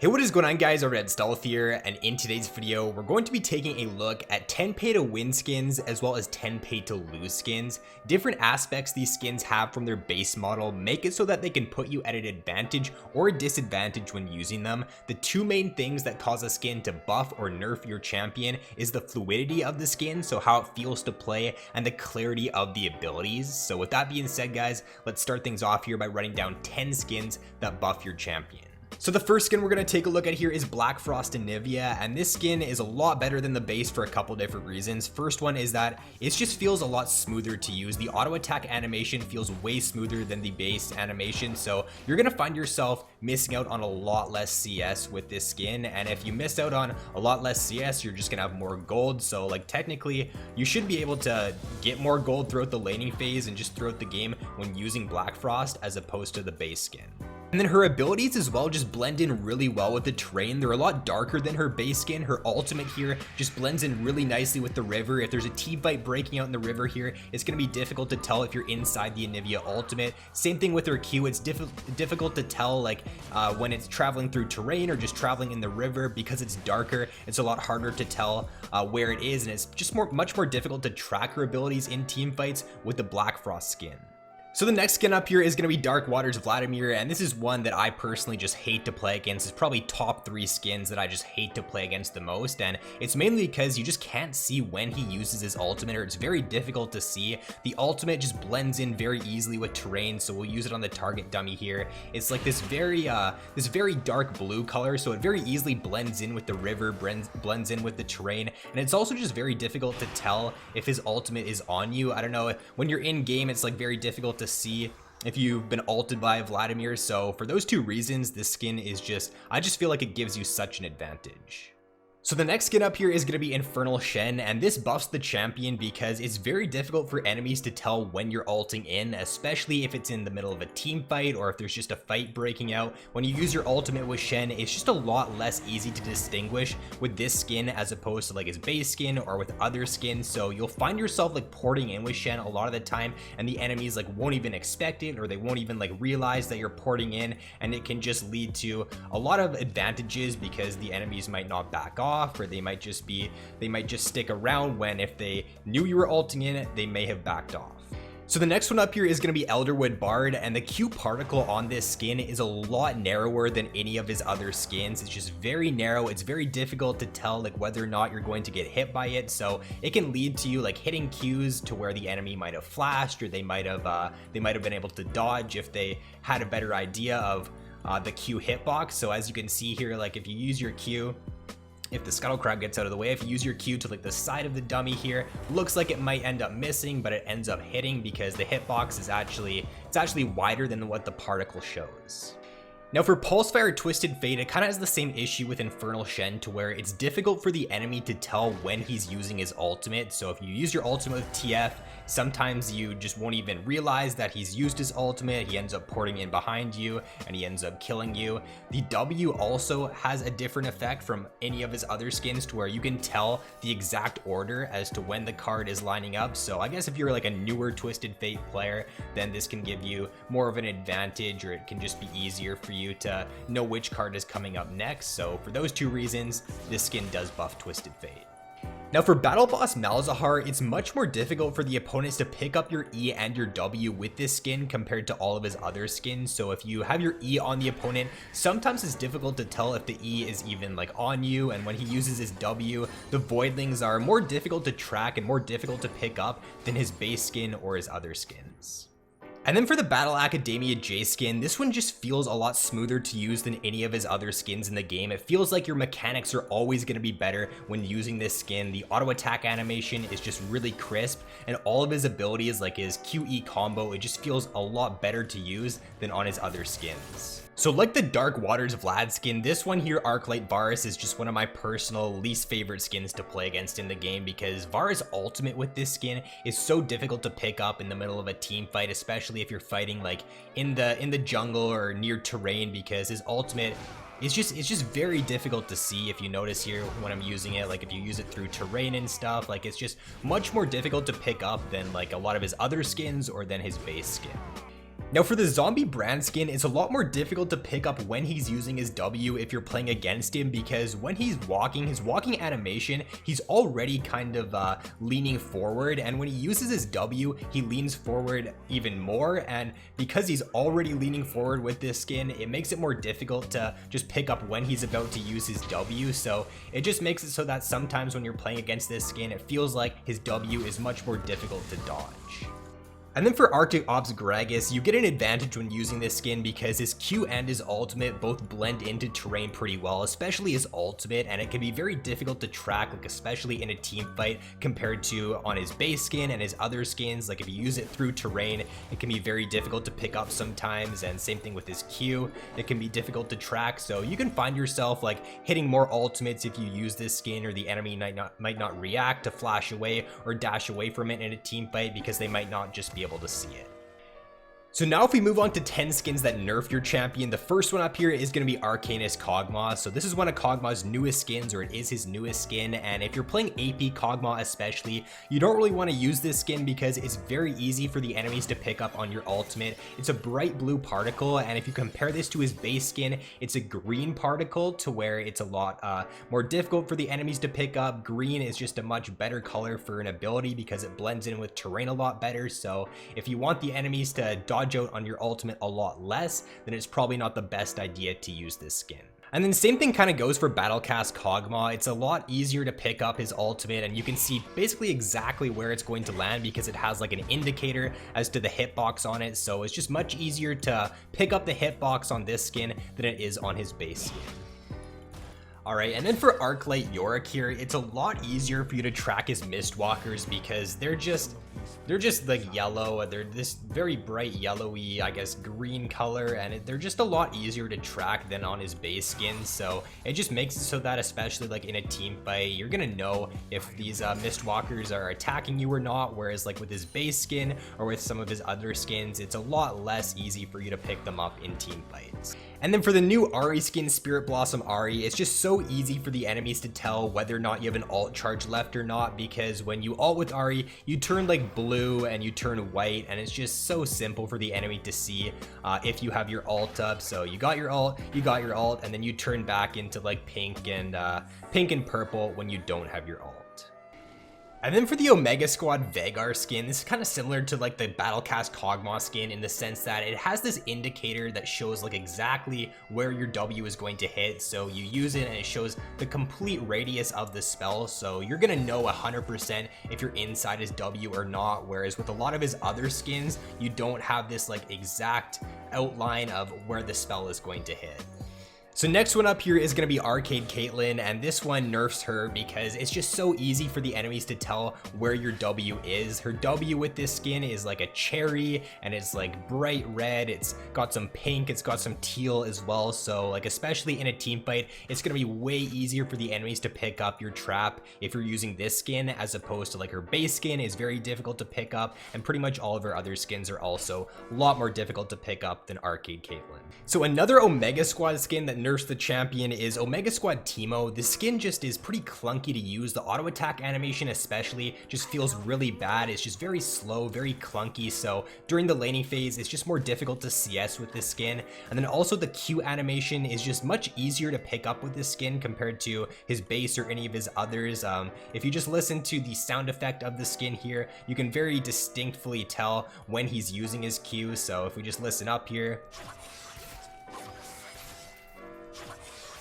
Hey, what is going on guys, RvzStealth here, and in today's video we're going to be taking a look at 10 pay to win skins as well as 10 pay to lose skins. Different aspects these skins have from their base model make it so that they can put you at an advantage or a disadvantage when using them. The two main things that cause a skin to buff or nerf your champion is the fluidity of the skin, so how it feels to play, and the clarity of the abilities. So with that being said guys, let's start things off here by running down 10 skins that buff your champion. So the first skin we're going to take a look at here is Blackfrost Anivia, and this skin is a lot better than the base for a couple different reasons. First one is that it just feels a lot smoother to use. The auto attack animation feels way smoother than the base animation, so you're going to find yourself missing out on a lot less CS with this skin. And if you miss out on a lot less CS, you're just going to have more gold. So like technically you should be able to get more gold throughout the laning phase and just throughout the game when using Blackfrost as opposed to the base skin. And then her abilities as well just blend in really well with the terrain. They're a lot darker than her base skin. Her ultimate here just blends in really nicely with the river. If there's a team fight breaking out in the river here, it's going to be difficult to tell if you're inside the Anivia ultimate. Same thing with her Q. It's difficult to tell like when it's traveling through terrain or just traveling in the river because it's darker. It's a lot harder to tell where it is, and it's just much more difficult to track her abilities in team fights with the Blackfrost skin. So the next skin up here is going to be Dark Waters Vladimir, and this is one that I personally just hate to play against. It's probably top 3 skins that I just hate to play against the most, and it's mainly because you just can't see when he uses his ultimate, or it's very difficult to see. The ultimate just blends in very easily with terrain, so we'll use it on the target dummy here. It's like this very dark blue color, so it very easily blends in with the river, blends in with the terrain, and it's also just very difficult to tell if his ultimate is on you. I don't know, when you're in game, it's like very difficult to see if you've been ulted by Vladimir. So for those two reasons, this skin is I just feel like it gives you such an advantage. So the next skin up here is going to be Infernal Shen, and this buffs the champion because it's very difficult for enemies to tell when you're ulting in, especially if it's in the middle of a team fight or if there's just a fight breaking out. When you use your ultimate with Shen, it's just a lot less easy to distinguish with this skin as opposed to like his base skin or with other skins. So you'll find yourself like porting in with Shen a lot of the time, and the enemies like won't even expect it, or they won't even like realize that you're porting in, and it can just lead to a lot of advantages because the enemies might not back off, or they might just stick around when if they knew you were ulting in, they may have backed off. So the next one up here is going to be Elderwood Bard, and the Q particle on this skin is a lot narrower than any of his other skins. It's just very narrow. It's very difficult to tell like whether or not you're going to get hit by it, so it can lead to you like hitting Qs to where the enemy might have flashed, or they might have been able to dodge if they had a better idea of the Q hitbox. So as you can see here, like if you use your Q, if the scuttle crab gets out of the way, if you use your Q to like the side of the dummy here, looks like it might end up missing, but it ends up hitting because the hitbox is actually wider than what the particle shows. Now for Pulsefire Twisted Fate, it kind of has the same issue with Infernal Shen, to where it's difficult for the enemy to tell when he's using his ultimate. So if you use your ultimate with TF, sometimes you just won't even realize that he's used his ultimate. He ends up porting in behind you and he ends up killing you. The W also has a different effect from any of his other skins, to where you can tell the exact order as to when the card is lining up. So I guess if you're like a newer Twisted Fate player, then this can give you more of an advantage, or it can just be easier for you to know which card is coming up next. So for those two reasons, this skin does buff Twisted Fate. Now for Battle Boss Malzahar, it's much more difficult for the opponents to pick up your E and your W with this skin compared to all of his other skins. So if you have your E on the opponent, sometimes it's difficult to tell if the E is even like on you, and when he uses his W, the voidlings are more difficult to track and more difficult to pick up than his base skin or his other skins. And then for the Battle Academia Jayce skin, this one just feels a lot smoother to use than any of his other skins in the game. It feels like your mechanics are always going to be better when using this skin. The auto attack animation is just really crisp, and all of his abilities like his QE combo, it just feels a lot better to use than on his other skins. So like the Dark Waters Vlad skin, this one here, Arclight Varus, is just one of my personal least favorite skins to play against in the game, because Varus ultimate with this skin is so difficult to pick up in the middle of a team fight, especially if you're fighting like in the jungle or near terrain, because his ultimate it's just very difficult to see. If you notice here when I'm using it, like if you use it through terrain and stuff, like it's just much more difficult to pick up than like a lot of his other skins or than his base skin. Now for the zombie brand skin, it's a lot more difficult to pick up when he's using his W if you're playing against him, because when he's walking, his walking animation, he's already kind of leaning forward, and when he uses his W, he leans forward even more, and because he's already leaning forward with this skin, it makes it more difficult to just pick up when he's about to use his W, so it just makes it so that sometimes when you're playing against this skin, it feels like his W is much more difficult to dodge. And then for Arctic Ops Gragas, you get an advantage when using this skin because his Q and his ultimate both blend into terrain pretty well, especially his ultimate, and it can be very difficult to track, like especially in a team fight compared to on his base skin and his other skins. Like if you use it through terrain, it can be very difficult to pick up sometimes, and same thing with his Q, it can be difficult to track, so you can find yourself like hitting more ultimates if you use this skin, or the enemy might not react to flash away or dash away from it in a team fight because they might not just be able to see it. So now if we move on to 10 skins that nerf your champion, the first one up here is going to be Arcanist Kog'maw. So this is one of Kog'Maw's newest skins, or it is his newest skin, and if you're playing AP Kog'Maw especially, you don't really want to use this skin because it's very easy for the enemies to pick up on your ultimate. It's a bright blue particle, and if you compare this to his base skin, it's a green particle, to where it's a lot more difficult for the enemies to pick up. Green is just a much better color for an ability because it blends in with terrain a lot better, so if you want the enemies to dodge out on your ultimate a lot less, then it's probably not the best idea to use this skin. And then same thing kind of goes for Battlecast Kog'maw. It's a lot easier to pick up his ultimate, and you can see basically exactly where it's going to land because it has like an indicator as to the hitbox on it, so it's just much easier to pick up the hitbox on this skin than it is on his base skin. Alright, and then for Arclight Yorick here, it's a lot easier for you to track his Mistwalkers because they're just like yellow. They're this very bright yellowy, I guess, green color, and they're just a lot easier to track than on his base skin, so it just makes it so that especially like in a team fight, you're gonna know if these Mistwalkers are attacking you or not, whereas like with his base skin or with some of his other skins, it's a lot less easy for you to pick them up in team fights. And then for the new Ahri skin, Spirit Blossom Ahri, it's just so easy for the enemies to tell whether or not you have an alt charge left or not, because when you ult with Ahri, you turn like blue and you turn white, and it's just so simple for the enemy to see if you have your ult up. So you got your ult, and then you turn back into like pink and purple when you don't have your ult. And then for the Omega Squad Veigar skin, this is kind of similar to like the Battlecast Kog'Maw skin in the sense that it has this indicator that shows like exactly where your W is going to hit. So you use it and it shows the complete radius of the spell, so you're gonna know 100% if you're inside his W or not, whereas with a lot of his other skins, you don't have this like exact outline of where the spell is going to hit. So next one up here is going to be Arcade Caitlyn, and this one nerfs her because it's just so easy for the enemies to tell where your W is. Her W with this skin is like a cherry, and it's like bright red, it's got some pink, it's got some teal as well, so like especially in a team fight, it's going to be way easier for the enemies to pick up your trap if you're using this skin, as opposed to like her base skin is very difficult to pick up, and pretty much all of her other skins are also a lot more difficult to pick up than Arcade Caitlyn. So another Omega Squad skin that nerfs the champion is Omega Squad Teemo. The skin just is pretty clunky to use. The auto attack animation especially just feels really bad. It's just very slow, very clunky, so during the laning phase it's just more difficult to CS with this skin. And then also the Q animation is just much easier to pick up with this skin compared to his base or any of his others. If you just listen to the sound effect of the skin here, you can very distinctly tell when he's using his Q. So if we just listen up here,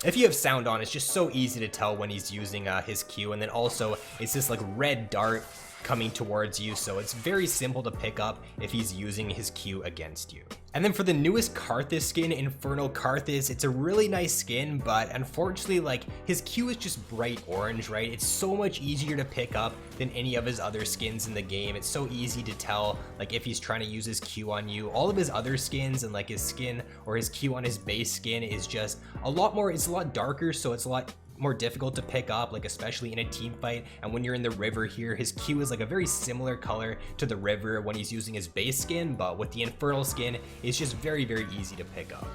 if you have sound on, it's just so easy to tell when he's using his Q. And then also it's this like red dart coming towards you, so it's very simple to pick up if he's using his Q against you. And then for the newest Karthus skin, Infernal Karthus, it's a really nice skin, but unfortunately like his Q is just bright orange, right? It's so much easier to pick up than any of his other skins in the game. It's so easy to tell like if he's trying to use his Q on you. All of his other skins and like his skin or his Q on his base skin is just a lot more, it's a lot darker, so it's a lot more difficult to pick up, like especially in a team fight. And when you're in the river here, his Q is like a very similar color to the river when he's using his base skin, but with the Infernal skin, it's just very, very easy to pick up.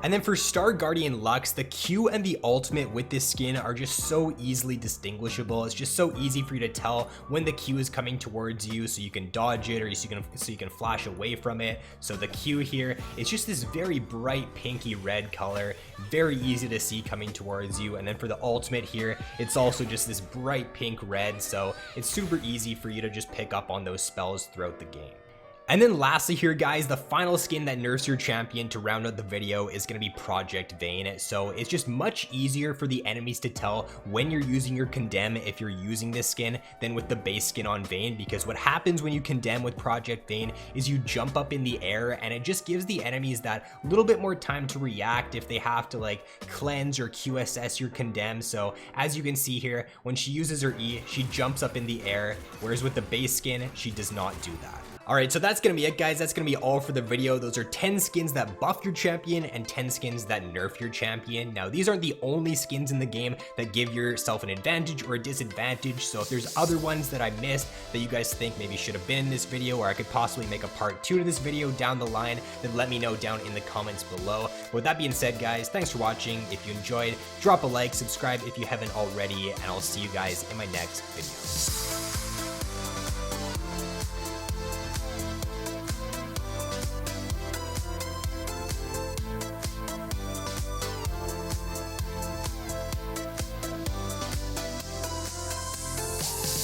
And then for Star Guardian Lux, the Q and the ultimate with this skin are just so easily distinguishable. It's just so easy for you to tell when the Q is coming towards you, so you can dodge it, or so you can flash away from it. So the Q here, it's just this very bright pinky red color, very easy to see coming towards you. And then for the ultimate here, it's also just this bright pink red, so it's super easy for you to just pick up on those spells throughout the game. And then lastly here, guys, the final skin that nerfs your champion to round out the video is going to be Project Vayne. So it's just much easier for the enemies to tell when you're using your Condemn if you're using this skin than with the base skin on Vayne, because what happens when you Condemn with Project Vayne is you jump up in the air, and it just gives the enemies that little bit more time to react if they have to like cleanse or QSS your Condemn. So as you can see here, when she uses her E, she jumps up in the air, whereas with the base skin, she does not do that. Alright, so that's gonna be it, guys. That's gonna be all for the video. Those are 10 skins that buff your champion and 10 skins that nerf your champion. Now, these aren't the only skins in the game that give yourself an advantage or a disadvantage, so if there's other ones that I missed that you guys think maybe should have been in this video, or I could possibly make a part 2 to this video down the line, then let me know down in the comments below. But with that being said, guys, thanks for watching. If you enjoyed, drop a like, subscribe if you haven't already, and I'll see you guys in my next video.